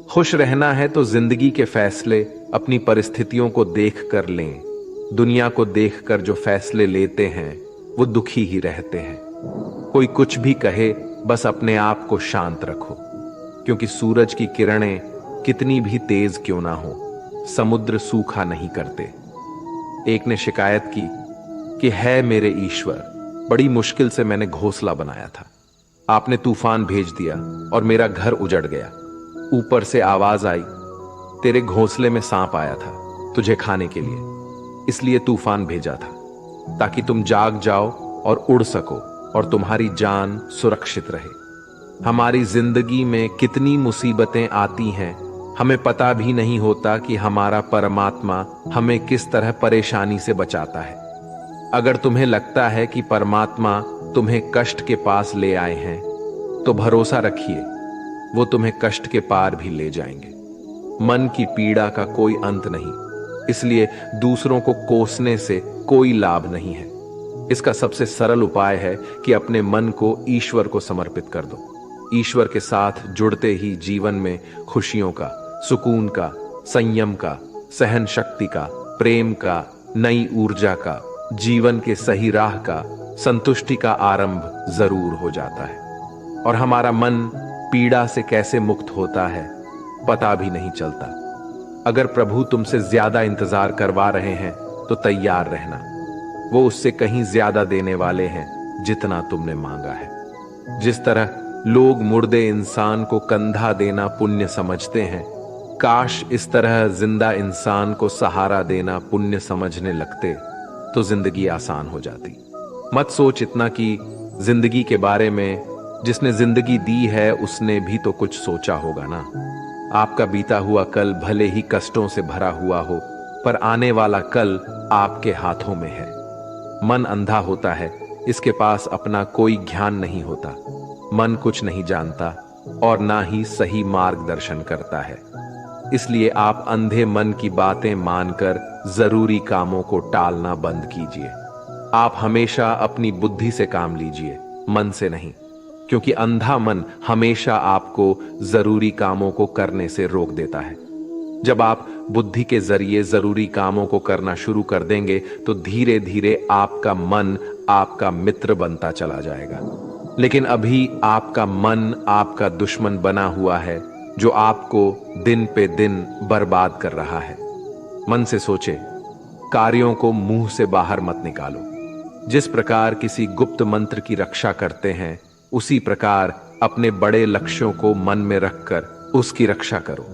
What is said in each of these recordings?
खुश रहना है तो जिंदगी के फैसले अपनी परिस्थितियों को देख कर लें। दुनिया को देखकर जो फैसले लेते हैं वो दुखी ही रहते हैं। कोई कुछ भी कहे, बस अपने आप को शांत रखो, क्योंकि सूरज की किरणें कितनी भी तेज क्यों ना हो, समुद्र सूखा नहीं करते। एक ने शिकायत की कि है मेरे ईश्वर, बड़ी मुश्किल से मैंने घोंसला बनाया था, आपने तूफान भेज दिया और मेरा घर उजड़ गया। ऊपर से आवाज आई, तेरे घोंसले में सांप आया था तुझे खाने के लिए, इसलिए तूफान भेजा था ताकि तुम जाग जाओ और उड़ सको और तुम्हारी जान सुरक्षित रहे। हमारी जिंदगी में कितनी मुसीबतें आती हैं, हमें पता भी नहीं होता कि हमारा परमात्मा हमें किस तरह परेशानी से बचाता है। अगर तुम्हें लगता है कि परमात्मा तुम्हें कष्ट के पास ले आए हैं, तो भरोसा रखिए वो तुम्हें कष्ट के पार भी ले जाएंगे। मन की पीड़ा का कोई अंत नहीं, इसलिए दूसरों को कोसने से कोई लाभ नहीं है। इसका सबसे सरल उपाय है कि अपने मन को ईश्वर को समर्पित कर दो। ईश्वर के साथ जुड़ते ही जीवन में खुशियों का, सुकून का, संयम का, सहन शक्ति का, प्रेम का, नई ऊर्जा का, जीवन के सही राह का, संतुष्टि का आरंभ जरूर हो जाता है। और हमारा मन पीड़ा से कैसे मुक्त होता है पता भी नहीं चलता। अगर प्रभु तुमसे ज्यादा इंतजार करवा रहे हैं तो तैयार रहना, वो उससे कहीं ज्यादा देने वाले हैं जितना तुमने मांगा है। जिस तरह लोग मुर्दे इंसान को कंधा देना पुण्य समझते हैं, काश इस तरह जिंदा इंसान को सहारा देना पुण्य समझने लगते तो जिंदगी आसान हो जाती। मत सोच इतना कि जिंदगी के बारे में, जिसने जिंदगी दी है उसने भी तो कुछ सोचा होगा ना। आपका बीता हुआ कल भले ही कष्टों से भरा हुआ हो, पर आने वाला कल आपके हाथों में है। मन अंधा होता है, इसके पास अपना कोई ज्ञान नहीं होता। मन कुछ नहीं जानता और ना ही सही मार्गदर्शन करता है। इसलिए आप अंधे मन की बातें मानकर जरूरी कामों को टालना बंद कीजिए। आप हमेशा अपनी बुद्धि से काम लीजिए, मन से नहीं, क्योंकि अंधा मन हमेशा आपको जरूरी कामों को करने से रोक देता है। जब आप बुद्धि के जरिए जरूरी कामों को करना शुरू कर देंगे तो धीरे धीरे आपका मन आपका मित्र बनता चला जाएगा। लेकिन अभी आपका मन आपका दुश्मन बना हुआ है, जो आपको दिन पे दिन बर्बाद कर रहा है। मन से सोचे, कार्यों को मुंह से बाहर मत निकालो। जिस प्रकार किसी गुप्त मंत्र की रक्षा करते हैं, उसी प्रकार अपने बड़े लक्ष्यों को मन में रखकर उसकी रक्षा करो।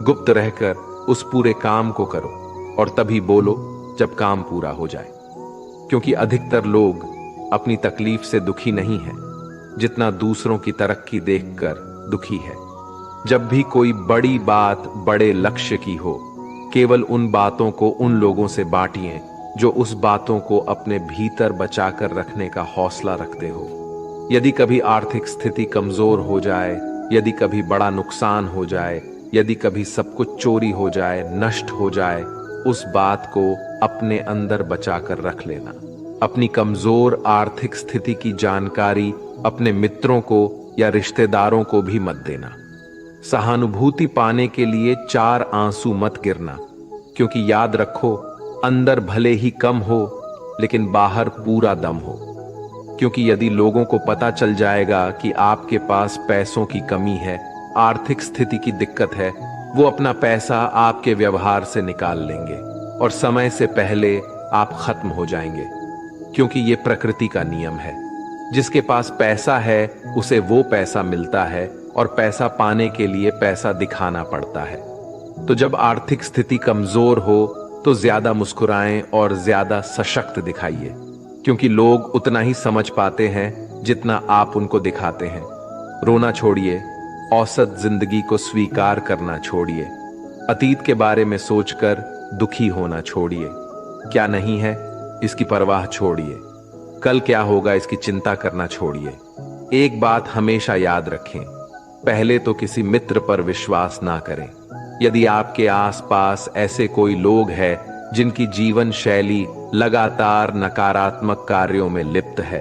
गुप्त रहकर उस पूरे काम को करो और तभी बोलो जब काम पूरा हो जाए। क्योंकि अधिकतर लोग अपनी तकलीफ से दुखी नहीं है जितना दूसरों की तरक्की देखकर दुखी है। जब भी कोई बड़ी बात बड़े लक्ष्य की हो, केवल उन बातों को उन लोगों से बांटिए जो उस बातों को अपने भीतर बचाकर रखने का हौसला रखते हो। यदि कभी आर्थिक स्थिति कमजोर हो जाए, यदि कभी बड़ा नुकसान हो जाए, यदि कभी सब कुछ चोरी हो जाए, नष्ट हो जाए, उस बात को अपने अंदर बचाकर रख लेना। अपनी कमजोर आर्थिक स्थिति की जानकारी अपने मित्रों को या रिश्तेदारों को भी मत देना। सहानुभूति पाने के लिए 4 आंसू मत गिरना, क्योंकि याद रखो, अंदर भले ही कम हो लेकिन बाहर पूरा दम हो। क्योंकि यदि लोगों को पता चल जाएगा कि आपके पास पैसों की कमी है, आर्थिक स्थिति की दिक्कत है, वो अपना पैसा आपके व्यवहार से निकाल लेंगे और समय से पहले आप खत्म हो जाएंगे। क्योंकि ये प्रकृति का नियम है, जिसके पास पैसा है उसे वो पैसा मिलता है और पैसा पाने के लिए पैसा दिखाना पड़ता है। तो जब आर्थिक स्थिति कमजोर हो तो ज्यादा मुस्कुराएं और ज्यादा सशक्त दिखाइए, क्योंकि लोग उतना ही समझ पाते हैं जितना आप उनको दिखाते हैं। रोना छोड़िए, औसत जिंदगी को स्वीकार करना छोड़िए, अतीत के बारे में सोचकर दुखी होना छोड़िए। क्या नहीं है इसकी परवाह छोड़िए, कल क्या होगा इसकी चिंता करना छोड़िए। एक बात हमेशा याद रखें, पहले तो किसी मित्र पर विश्वास ना करें। यदि आपके आसपास ऐसे कोई लोग हैं जिनकी जीवन शैली लगातार नकारात्मक कार्यों में लिप्त है,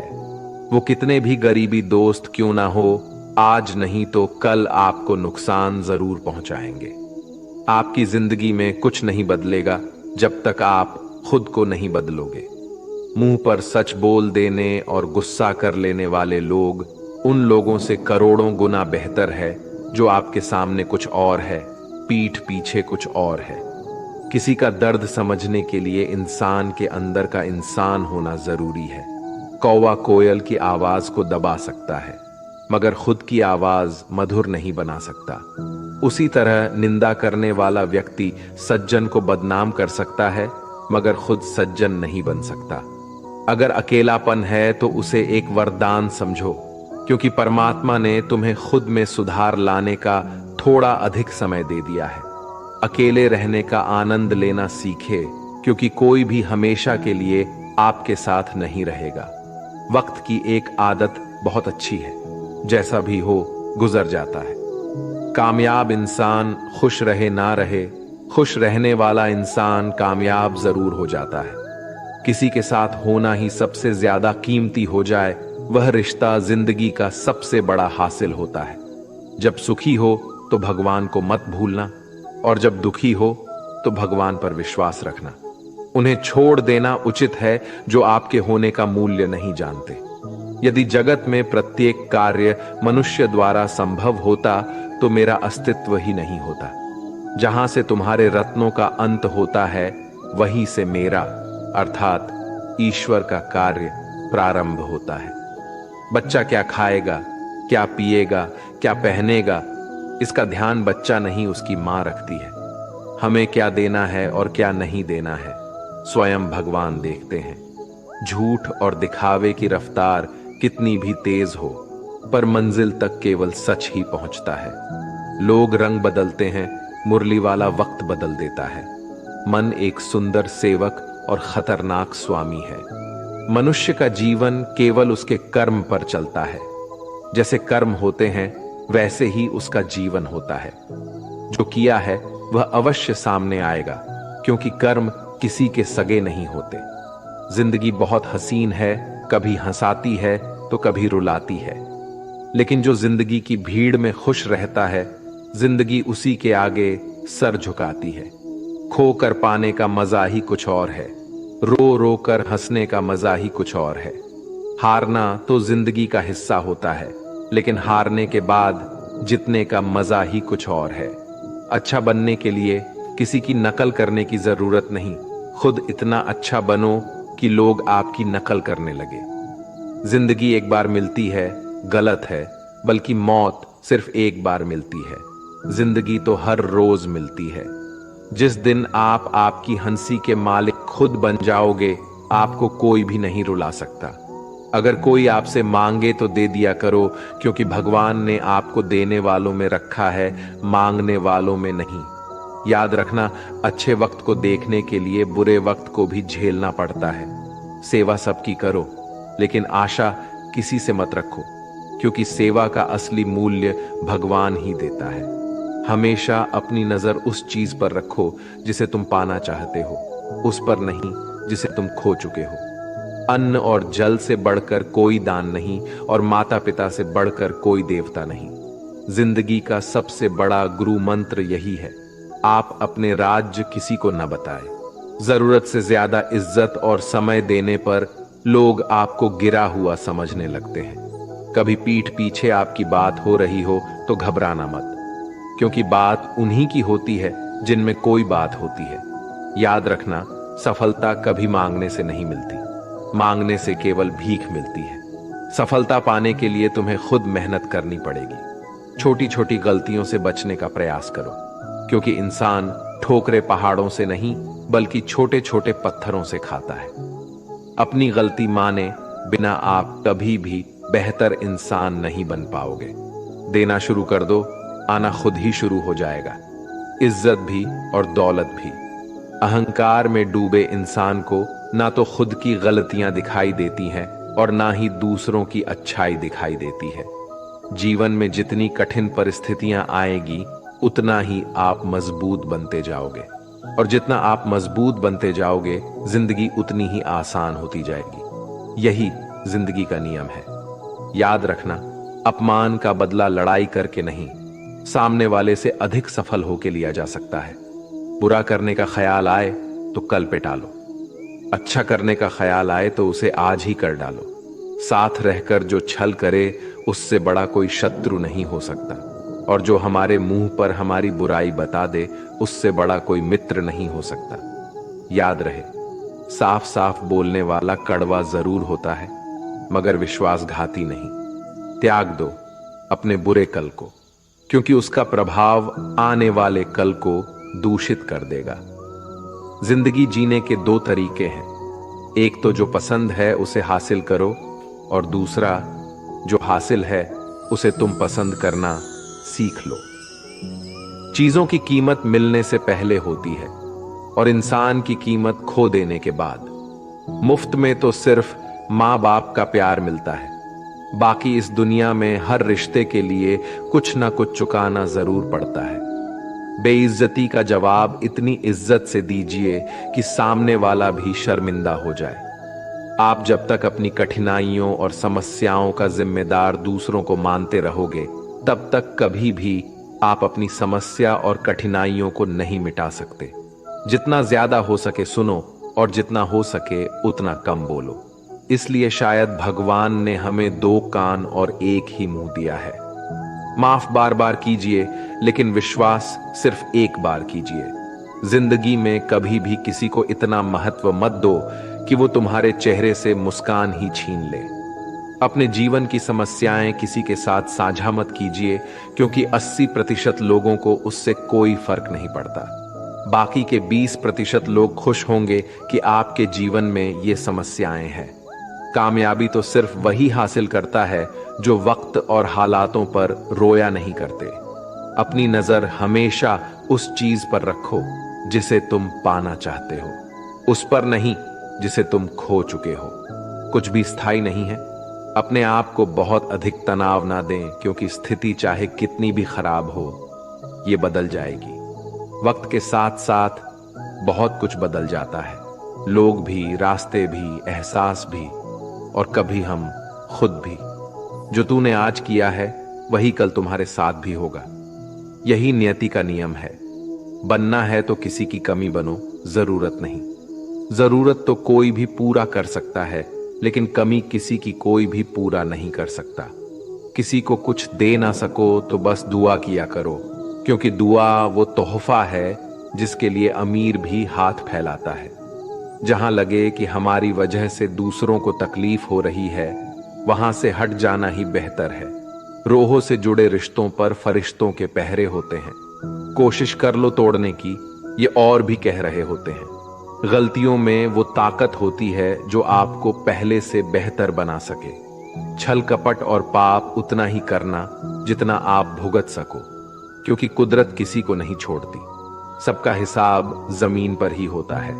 वो कितने भी गरीबी दोस्त क्यों ना हो, आज नहीं तो कल आपको नुकसान जरूर पहुंचाएंगे। आपकी जिंदगी में कुछ नहीं बदलेगा जब तक आप खुद को नहीं बदलोगे। मुंह पर सच बोल देने और गुस्सा कर लेने वाले लोग उन लोगों से करोड़ों गुना बेहतर है जो आपके सामने कुछ और है, पीठ पीछे कुछ और है। किसी का दर्द समझने के लिए इंसान के अंदर का इंसान होना जरूरी है। कौवा कोयल की आवाज को दबा सकता है, मगर खुद की आवाज मधुर नहीं बना सकता। उसी तरह निंदा करने वाला व्यक्ति सज्जन को बदनाम कर सकता है, मगर खुद सज्जन नहीं बन सकता। अगर अकेलापन है तो उसे एक वरदान समझो, क्योंकि परमात्मा ने तुम्हें खुद में सुधार लाने का थोड़ा अधिक समय दे दिया है। अकेले रहने का आनंद लेना सीखे, क्योंकि कोई भी हमेशा के लिए आपके साथ नहीं रहेगा। वक्त की एक आदत बहुत अच्छी है, जैसा भी हो गुजर जाता है। कामयाब इंसान खुश रहे ना रहे, खुश रहने वाला इंसान कामयाब जरूर हो जाता है। किसी के साथ होना ही सबसे ज्यादा कीमती हो जाए, वह रिश्ता जिंदगी का सबसे बड़ा हासिल होता है। जब सुखी हो तो भगवान को मत भूलना, और जब दुखी हो तो भगवान पर विश्वास रखना। उन्हें छोड़ देना उचित है जो आपके होने का मूल्य नहीं जानते। यदि जगत में प्रत्येक कार्य मनुष्य द्वारा संभव होता तो मेरा अस्तित्व ही नहीं होता। जहां से तुम्हारे रत्नों का अंत होता है, वहीं से मेरा अर्थात ईश्वर का कार्य प्रारंभ होता है। बच्चा क्या खाएगा, क्या पिएगा, क्या पहनेगा, इसका ध्यान बच्चा नहीं उसकी मां रखती है। हमें क्या देना है और क्या नहीं देना है, स्वयं भगवान देखते हैं। झूठ और दिखावे की रफ्तार कितनी भी तेज हो, पर मंजिल तक केवल सच ही पहुंचता है। लोग रंग बदलते हैं, मुरली वाला वक्त बदल देता है। मन एक सुंदर सेवक और खतरनाक स्वामी है। मनुष्य का जीवन केवल उसके कर्म पर चलता है। जैसे कर्म होते हैं वैसे ही उसका जीवन होता है। जो किया है वह अवश्य सामने आएगा, क्योंकि कर्म किसी के सगे नहीं होते। जिंदगी बहुत हसीन है, कभी हंसाती है तो कभी रुलाती है, लेकिन जो जिंदगी की भीड़ में खुश रहता है, जिंदगी उसी के आगे सर झुकाती है। खोकर पाने का मजा ही कुछ और है, रो रो कर हंसने का मजा ही कुछ और है। हारना तो जिंदगी का हिस्सा होता है, लेकिन हारने के बाद जीतने का मजा ही कुछ और है। अच्छा बनने के लिए किसी की नकल करने की जरूरत नहीं, खुद इतना अच्छा बनो कि लोग आपकी नकल करने लगे। जिंदगी एक बार मिलती है गलत है, बल्कि मौत सिर्फ एक बार मिलती है। जिंदगी तो हर रोज मिलती है। जिस दिन आप आपकी हंसी के मालिक खुद बन जाओगे, आपको कोई भी नहीं रुला सकता। अगर कोई आपसे मांगे तो दे दिया करो, क्योंकि भगवान ने आपको देने वालों में रखा है, मांगने वालों में नहीं। याद रखना, अच्छे वक्त को देखने के लिए बुरे वक्त को भी झेलना पड़ता है। सेवा सबकी करो, लेकिन आशा किसी से मत रखो, क्योंकि सेवा का असली मूल्य भगवान ही देता है। हमेशा अपनी नजर उस चीज पर रखो जिसे तुम पाना चाहते हो, उस पर नहीं जिसे तुम खो चुके हो। अन्न और जल से बढ़कर कोई दान नहीं, और माता पिता से बढ़कर कोई देवता नहीं। जिंदगी का सबसे बड़ा गुरु मंत्र यही है, आप अपने राज्य किसी को न बताएं। जरूरत से ज्यादा इज्जत और समय देने पर लोग आपको गिरा हुआ समझने लगते हैं। कभी पीठ पीछे आपकी बात हो रही हो तो घबराना मत, क्योंकि बात उन्हीं की होती है जिनमें कोई बात होती है। याद रखना, सफलता कभी मांगने से नहीं मिलती, मांगने से केवल भीख मिलती है। सफलता पाने के लिए तुम्हें खुद मेहनत करनी पड़ेगी। छोटी छोटी गलतियों से बचने का प्रयास करो, क्योंकि इंसान ठोकरे पहाड़ों से नहीं बल्कि छोटे छोटे पत्थरों से खाता है। अपनी गलती माने बिना आप कभी भी बेहतर इंसान नहीं बन पाओगे। देना शुरू कर दो, आना खुद ही शुरू हो जाएगा, इज्जत भी और दौलत भी। अहंकार में डूबे इंसान को ना तो खुद की गलतियां दिखाई देती हैं और ना ही दूसरों की अच्छाई दिखाई देती है। जीवन में जितनी कठिन परिस्थितियां आएगी, उतना ही आप मजबूत बनते जाओगे, और जितना आप मजबूत बनते जाओगे, जिंदगी उतनी ही आसान होती जाएगी। यही जिंदगी का नियम है। याद रखना, अपमान का बदला लड़ाई करके नहीं, सामने वाले से अधिक सफल होके लिया जा सकता है। बुरा करने का ख्याल आए तो कल पे टालो, अच्छा करने का ख्याल आए तो उसे आज ही कर डालो। साथ रहकर जो छल करे उससे बड़ा कोई शत्रु नहीं हो सकता, और जो हमारे मुंह पर हमारी बुराई बता दे उससे बड़ा कोई मित्र नहीं हो सकता। याद रहे, साफ साफ बोलने वाला कड़वा जरूर होता है मगर विश्वासघाती नहीं। त्याग दो अपने बुरे कल को, क्योंकि उसका प्रभाव आने वाले कल को दूषित कर देगा। जिंदगी जीने के दो तरीके हैं, एक तो जो पसंद है उसे हासिल करो, और दूसरा जो हासिल है उसे तुम पसंद करना सीख लो। चीजों की कीमत मिलने से पहले होती है और इंसान की कीमत खो देने के बाद। मुफ्त में तो सिर्फ माँ बाप का प्यार मिलता है, बाकी इस दुनिया में हर रिश्ते के लिए कुछ ना कुछ चुकाना जरूर पड़ता है। बेइज्जती का जवाब इतनी इज्जत से दीजिए कि सामने वाला भी शर्मिंदा हो जाए। आप जब तक अपनी कठिनाइयों और समस्याओं का जिम्मेदार दूसरों को मानते रहोगे, तब तक कभी भी आप अपनी समस्या और कठिनाइयों को नहीं मिटा सकते। जितना ज्यादा हो सके सुनो, और जितना हो सके उतना कम बोलो। इसलिए शायद भगवान ने हमें दो कान और एक ही मुंह दिया है। माफ बार बार कीजिए, लेकिन विश्वास सिर्फ एक बार कीजिए। जिंदगी में कभी भी किसी को इतना महत्व मत दो कि वो तुम्हारे चेहरे से मुस्कान ही छीन ले। अपने जीवन की समस्याएं किसी के साथ साझा मत कीजिए, क्योंकि 80% लोगों को उससे कोई फर्क नहीं पड़ता। बाकी के 20% लोग खुश होंगे कि आपके जीवन में ये समस्याएं हैं। कामयाबी तो सिर्फ वही हासिल करता है जो वक्त और हालातों पर रोया नहीं करते। अपनी नजर हमेशा उस चीज पर रखो जिसे तुम पाना चाहते हो, उस पर नहीं जिसे तुम खो चुके हो। कुछ भी स्थायी नहीं है। अपने आप को बहुत अधिक तनाव ना दें, क्योंकि स्थिति चाहे कितनी भी खराब हो, ये बदल जाएगी। वक्त के साथ साथ बहुत कुछ बदल जाता है, लोग भी, रास्ते भी, एहसास भी, और कभी हम खुद भी। जो तूने आज किया है वही कल तुम्हारे साथ भी होगा। यही नियति का नियम है। बनना है तो किसी की कमी बनो, जरूरत नहीं। जरूरत तो कोई भी पूरा कर सकता है, लेकिन कमी किसी की कोई भी पूरा नहीं कर सकता। किसी को कुछ दे ना सको तो बस दुआ किया करो, क्योंकि दुआ वो तोहफा है जिसके लिए अमीर भी हाथ फैलाता है। जहां लगे कि हमारी वजह से दूसरों को तकलीफ हो रही है, वहां से हट जाना ही बेहतर है। रोहों से जुड़े रिश्तों पर फरिश्तों के पहरे होते हैं। कोशिश कर लो तोड़ने की, ये और भी कह रहे होते हैं। गलतियों में वो ताकत होती है जो आपको पहले से बेहतर बना सके। छल कपट और पाप उतना ही करना जितना आप भुगत सको, क्योंकि कुदरत किसी को नहीं छोड़ती। सबका हिसाब जमीन पर ही होता है।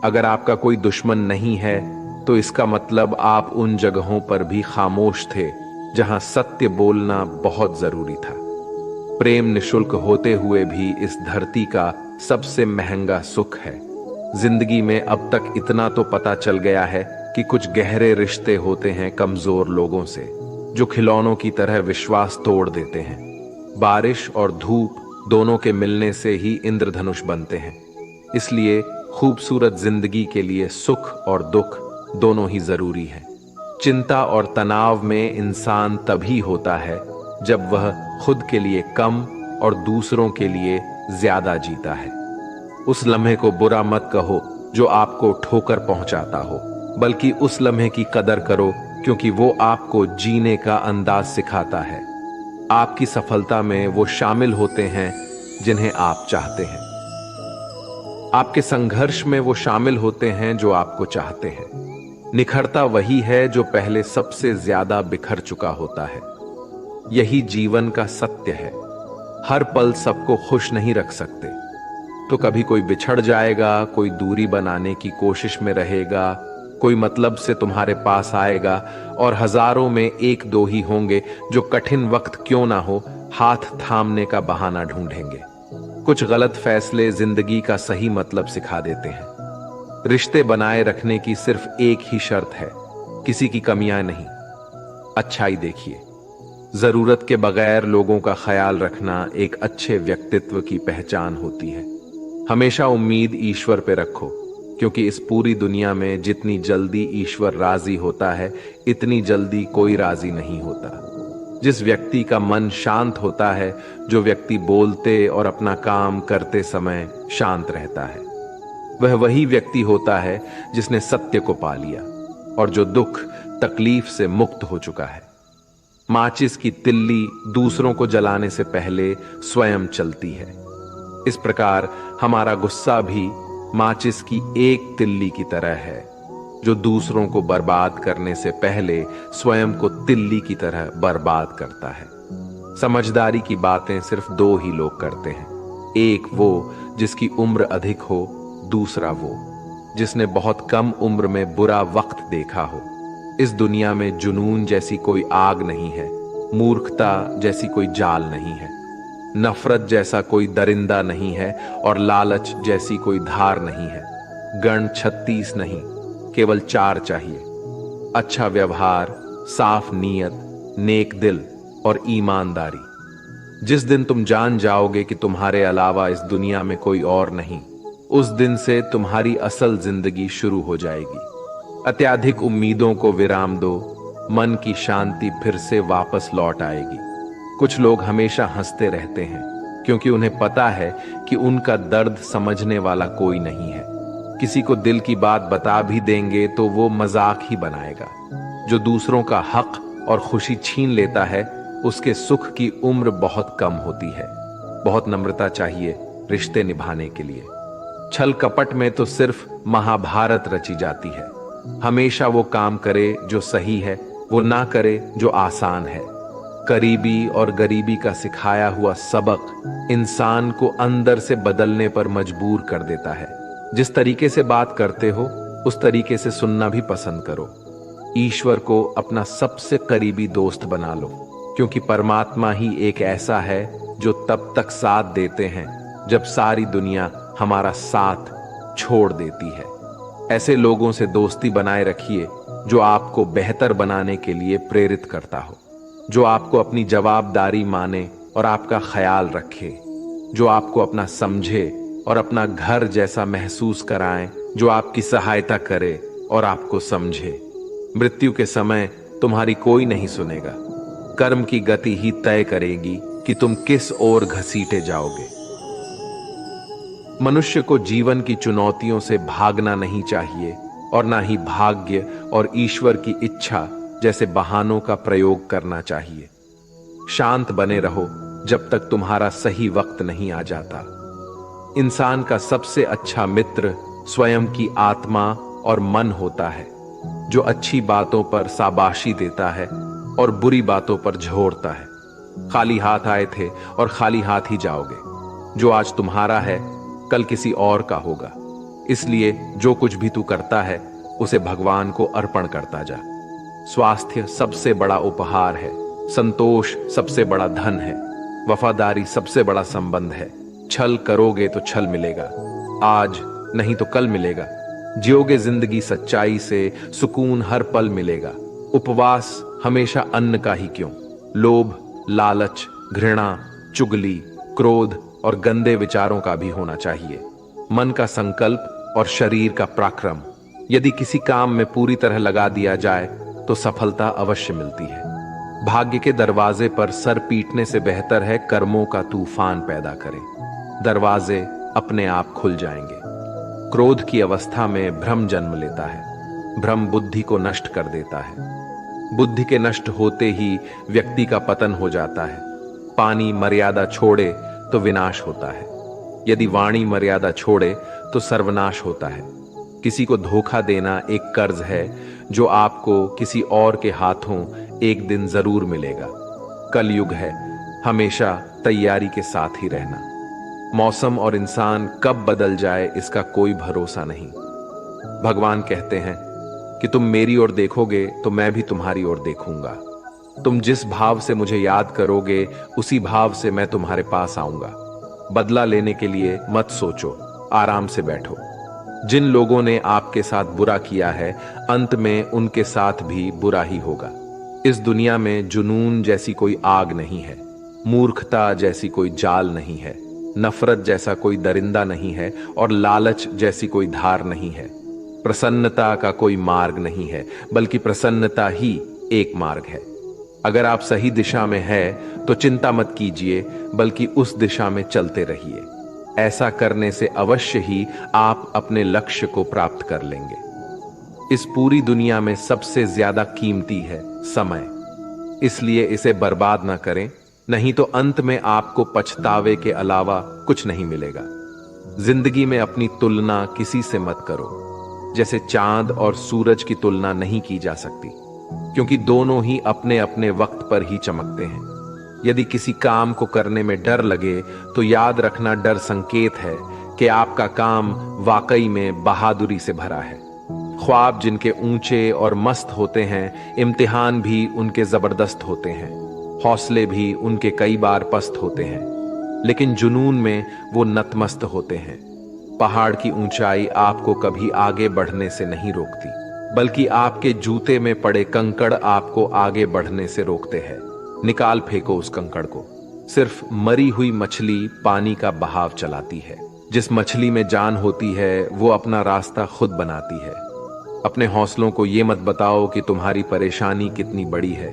अगर आपका कोई दुश्मन नहीं है तो इसका मतलब आप उन जगहों पर भी खामोश थे जहां सत्य बोलना बहुत जरूरी था। प्रेम निशुल्क होते हुए भी इस धरती का सबसे महंगा सुख है। जिंदगी में अब तक इतना तो पता चल गया है कि कुछ गहरे रिश्ते होते हैं कमजोर लोगों से, जो खिलौनों की तरह विश्वास तोड़ देते हैं। बारिश और धूप दोनों के मिलने से ही इंद्रधनुष बनते हैं। इसलिए खूबसूरत जिंदगी के लिए सुख और दुख दोनों ही जरूरी है। चिंता और तनाव में इंसान तभी होता है जब वह खुद के लिए कम और दूसरों के लिए ज्यादा जीता है। उस लम्हे को बुरा मत कहो जो आपको ठोकर पहुंचाता हो, बल्कि उस लम्हे की कदर करो, क्योंकि वो आपको जीने का अंदाज सिखाता है। आपकी सफलता में वो शामिल होते हैं जिन्हें आप चाहते हैं। आपके संघर्ष में वो शामिल होते हैं जो आपको चाहते हैं। निखरता वही है जो पहले सबसे ज्यादा बिखर चुका होता है। यही जीवन का सत्य है। हर पल सबको खुश नहीं रख सकते, तो कभी कोई बिछड़ जाएगा, कोई दूरी बनाने की कोशिश में रहेगा, कोई मतलब से तुम्हारे पास आएगा, और हजारों में एक दो ही होंगे जो कठिन वक्त क्यों ना हो हाथ थामने का बहाना ढूंढेंगे। कुछ गलत फैसले जिंदगी का सही मतलब सिखा देते हैं। रिश्ते बनाए रखने की सिर्फ एक ही शर्त है, किसी की कमियां नहीं, अच्छाई देखिए। जरूरत के बगैर लोगों का ख्याल रखना एक अच्छे व्यक्तित्व की पहचान होती है। हमेशा उम्मीद ईश्वर पे रखो, क्योंकि इस पूरी दुनिया में जितनी जल्दी ईश्वर राजी होता है, इतनी जल्दी कोई राजी नहीं होता। जिस व्यक्ति का मन शांत होता है, जो व्यक्ति बोलते और अपना काम करते समय शांत रहता है, वह वही व्यक्ति होता है जिसने सत्य को पा लिया और जो दुख तकलीफ से मुक्त हो चुका है। माचिस की तिल्ली दूसरों को जलाने से पहले स्वयं चलती है। इस प्रकार हमारा गुस्सा भी माचिस की एक तिल्ली की तरह है, जो दूसरों को बर्बाद करने से पहले स्वयं को तिल्ली की तरह बर्बाद करता है। समझदारी की बातें सिर्फ दो ही लोग करते हैं, एक वो जिसकी उम्र अधिक हो, दूसरा वो जिसने बहुत कम उम्र में बुरा वक्त देखा हो। इस दुनिया में जुनून जैसी कोई आग नहीं है, मूर्खता जैसी कोई जाल नहीं है, नफरत जैसा कोई दरिंदा नहीं है और लालच जैसी कोई धार नहीं है। गण 36 नहीं, केवल 4 चाहिए, अच्छा व्यवहार, साफ नीयत, नेक दिल और ईमानदारी। जिस दिन तुम जान जाओगे कि तुम्हारे अलावा इस दुनिया में कोई और नहीं, उस दिन से तुम्हारी असल जिंदगी शुरू हो जाएगी। अत्याधिक उम्मीदों को विराम दो, मन की शांति फिर से वापस लौट आएगी। कुछ लोग हमेशा हंसते रहते हैं, क्योंकि उन्हें पता है कि उनका दर्द समझने वाला कोई नहीं है। किसी को दिल की बात बता भी देंगे तो वो मजाक ही बनाएगा। जो दूसरों का हक और खुशी छीन लेता है, उसके सुख की उम्र बहुत कम होती है। बहुत नम्रता चाहिए रिश्ते निभाने के लिए। छल कपट में तो सिर्फ महाभारत रची जाती है। हमेशा वो काम करे जो सही है, वो ना करे जो आसान है। करीबी और गरीबी का सिखाया हुआ सबक इंसान को अंदर से बदलने पर मजबूर कर देता है। जिस तरीके से बात करते हो, उस तरीके से सुनना भी पसंद करो। ईश्वर को अपना सबसे करीबी दोस्त बना लो, क्योंकि परमात्मा ही एक ऐसा है जो तब तक साथ देते हैं जब सारी दुनिया हमारा साथ छोड़ देती है। ऐसे लोगों से दोस्ती बनाए रखिए जो आपको बेहतर बनाने के लिए प्रेरित करता हो, जो आपको अपनी जवाबदारी माने और आपका ख्याल रखे, जो आपको अपना समझे और अपना घर जैसा महसूस कराएं, जो आपकी सहायता करे और आपको समझे। मृत्यु के समय तुम्हारी कोई नहीं सुनेगा। कर्म की गति ही तय करेगी कि तुम किस ओर घसीटे जाओगे। मनुष्य को जीवन की चुनौतियों से भागना नहीं चाहिए और ना ही भाग्य और ईश्वर की इच्छा जैसे बहानों का प्रयोग करना चाहिए। शांत बने रहो जब तक तुम्हारा सही वक्त नहीं आ जाता। इंसान का सबसे अच्छा मित्र स्वयं की आत्मा और मन होता है, जो अच्छी बातों पर शाबाशी देता है और बुरी बातों पर झोरता है। खाली हाथ आए थे और खाली हाथ ही जाओगे। जो आज तुम्हारा है, कल किसी और का होगा। इसलिए जो कुछ भी तू करता है, उसे भगवान को अर्पण करता जा। स्वास्थ्य सबसे बड़ा उपहार है, संतोष सबसे बड़ा धन है, वफादारी सबसे बड़ा संबंध है। छल करोगे तो छल मिलेगा, आज नहीं तो कल मिलेगा। जियोगे जिंदगी सच्चाई से, सुकून हर पल मिलेगा। उपवास हमेशा अन्न का ही क्यों, लोभ, लालच, घृणा, चुगली, क्रोध और गंदे विचारों का भी होना चाहिए। मन का संकल्प और शरीर का पराक्रम यदि किसी काम में पूरी तरह लगा दिया जाए तो सफलता अवश्य मिलती है। भाग्य के दरवाजे पर सर पीटने से बेहतर है कर्मों का तूफान पैदा करें। दरवाजे अपने आप खुल जाएंगे। क्रोध की अवस्था में भ्रम जन्म लेता है। भ्रम बुद्धि को नष्ट कर देता है। बुद्धि के नष्ट होते ही व्यक्ति का पतन हो जाता है। पानी मर्यादा छोड़े तो विनाश होता है, यदि वाणी मर्यादा छोड़े तो सर्वनाश होता है। किसी को धोखा देना एक कर्ज है जो आपको किसी और के हाथों एक दिन जरूर मिलेगा। कलयुग है, हमेशा तैयारी के साथ ही रहना। मौसम और इंसान कब बदल जाए इसका कोई भरोसा नहीं। भगवान कहते हैं कि तुम मेरी ओर देखोगे तो मैं भी तुम्हारी ओर देखूंगा। तुम जिस भाव से मुझे याद करोगे, उसी भाव से मैं तुम्हारे पास आऊंगा। बदला लेने के लिए मत सोचो, आराम से बैठो। जिन लोगों ने आपके साथ बुरा किया है, अंत में उनके साथ भी बुरा ही होगा। इस दुनिया में जुनून जैसी कोई आग नहीं है, मूर्खता जैसी कोई जाल नहीं है, नफरत जैसा कोई दरिंदा नहीं है और लालच जैसी कोई धार नहीं है। प्रसन्नता का कोई मार्ग नहीं है, बल्कि प्रसन्नता ही एक मार्ग है। अगर आप सही दिशा में हैं तो चिंता मत कीजिए, बल्कि उस दिशा में चलते रहिए। ऐसा करने से अवश्य ही आप अपने लक्ष्य को प्राप्त कर लेंगे। इस पूरी दुनिया में सबसे ज्यादा कीमती है समय, इसलिए इसे बर्बाद ना करें, नहीं तो अंत में आपको पछतावे के अलावा कुछ नहीं मिलेगा। जिंदगी में अपनी तुलना किसी से मत करो। जैसे चांद और सूरज की तुलना नहीं की जा सकती, क्योंकि दोनों ही अपने अपने वक्त पर ही चमकते हैं। यदि किसी काम को करने में डर लगे तो याद रखना, डर संकेत है कि आपका काम वाकई में बहादुरी से भरा है। ख्वाब जिनके ऊंचे और मस्त होते हैं, इम्तिहान भी उनके जबरदस्त होते हैं, हौसले भी उनके कई बार पस्त होते हैं, लेकिन जुनून में वो नतमस्त होते हैं। पहाड़ की ऊंचाई आपको कभी आगे बढ़ने से नहीं रोकती, बल्कि आपके जूते में पड़े कंकड़ आपको आगे बढ़ने से रोकते हैं। निकाल फेंको उस कंकड़ को। सिर्फ मरी हुई मछली पानी का बहाव चलाती है। जिस मछली में जान होती है वो अपना रास्ता खुद बनाती है। अपने हौसलों को ये मत बताओ कि तुम्हारी परेशानी कितनी बड़ी है,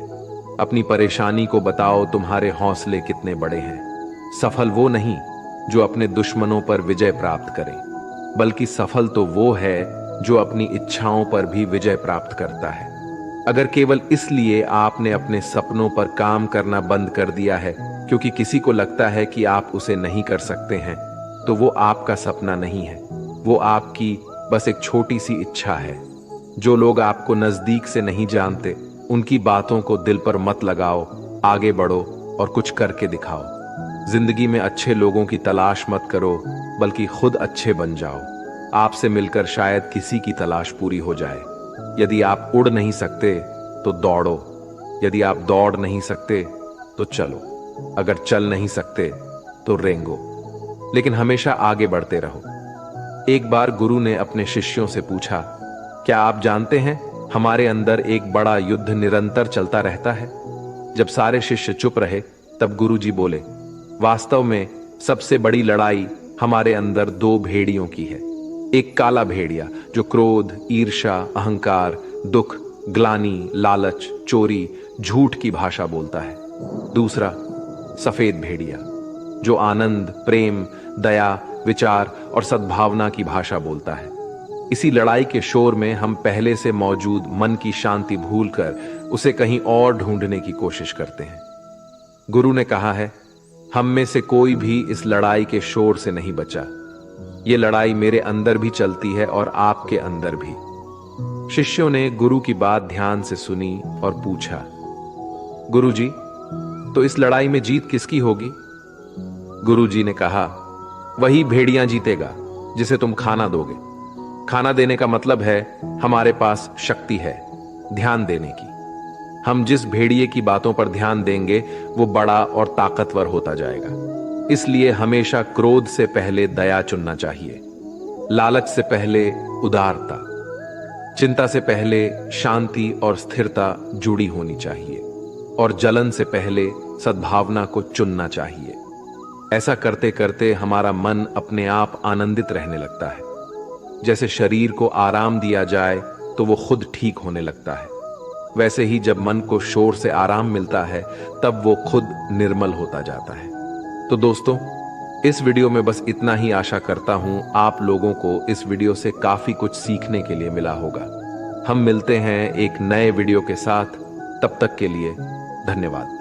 अपनी परेशानी को बताओ तुम्हारे हौसले कितने बड़े हैं। सफल वो नहीं जो अपने दुश्मनों पर विजय प्राप्त करे, बल्कि सफल तो वो है जो अपनी इच्छाओं पर भी विजय प्राप्त करता है। अगर केवल इसलिए आपने अपने सपनों पर काम करना बंद कर दिया है क्योंकि किसी को लगता है कि आप उसे नहीं कर सकते हैं, तो वो आपका सपना नहीं है, वो आपकी बस एक छोटी सी इच्छा है। जो लोग आपको नजदीक से नहीं जानते, उनकी बातों को दिल पर मत लगाओ, आगे बढ़ो और कुछ करके दिखाओ। जिंदगी में अच्छे लोगों की तलाश मत करो, बल्कि खुद अच्छे बन जाओ। आपसे मिलकर शायद किसी की तलाश पूरी हो जाए। यदि आप उड़ नहीं सकते तो दौड़ो, यदि आप दौड़ नहीं सकते तो चलो, अगर चल नहीं सकते तो रेंगो, लेकिन हमेशा आगे बढ़ते रहो। एक बार गुरु ने अपने शिष्यों से पूछा, क्या आप जानते हैं हमारे अंदर एक बड़ा युद्ध निरंतर चलता रहता है? जब सारे शिष्य चुप रहे तब गुरुजी बोले, वास्तव में सबसे बड़ी लड़ाई हमारे अंदर दो भेड़ियों की है। एक काला भेड़िया जो क्रोध, ईर्ष्या, अहंकार, दुख, ग्लानि, लालच, चोरी, झूठ की भाषा बोलता है। दूसरा सफेद भेड़िया जो आनंद, प्रेम, दया, विचार और सद्भावना की भाषा बोलता है। इसी लड़ाई के शोर में हम पहले से मौजूद मन की शांति भूलकर उसे कहीं और ढूंढने की कोशिश करते हैं। गुरु ने कहा है, हम में से कोई भी इस लड़ाई के शोर से नहीं बचा। ये लड़ाई मेरे अंदर भी चलती है और आपके अंदर भी। शिष्यों ने गुरु की बात ध्यान से सुनी और पूछा, गुरुजी, तो इस लड़ाई में जीत किसकी होगी? गुरुजी ने कहा, वही भेड़िया जीतेगा जिसे तुम खाना दोगे। खाना देने का मतलब है हमारे पास शक्ति है ध्यान देने की। हम जिस भेड़िए की बातों पर ध्यान देंगे वो बड़ा और ताकतवर होता जाएगा। इसलिए हमेशा क्रोध से पहले दया चुनना चाहिए, लालच से पहले उदारता, चिंता से पहले शांति और स्थिरता जुड़ी होनी चाहिए, और जलन से पहले सद्भावना को चुनना चाहिए। ऐसा करते करते हमारा मन अपने आप आनंदित रहने लगता है। जैसे शरीर को आराम दिया जाए तो वो खुद ठीक होने लगता है, वैसे ही जब मन को शोर से आराम मिलता है तब वो खुद निर्मल होता जाता है। तो दोस्तों, इस वीडियो में बस इतना ही। आशा करता हूं आप लोगों को इस वीडियो से काफी कुछ सीखने के लिए मिला होगा। हम मिलते हैं एक नए वीडियो के साथ, तब तक के लिए धन्यवाद।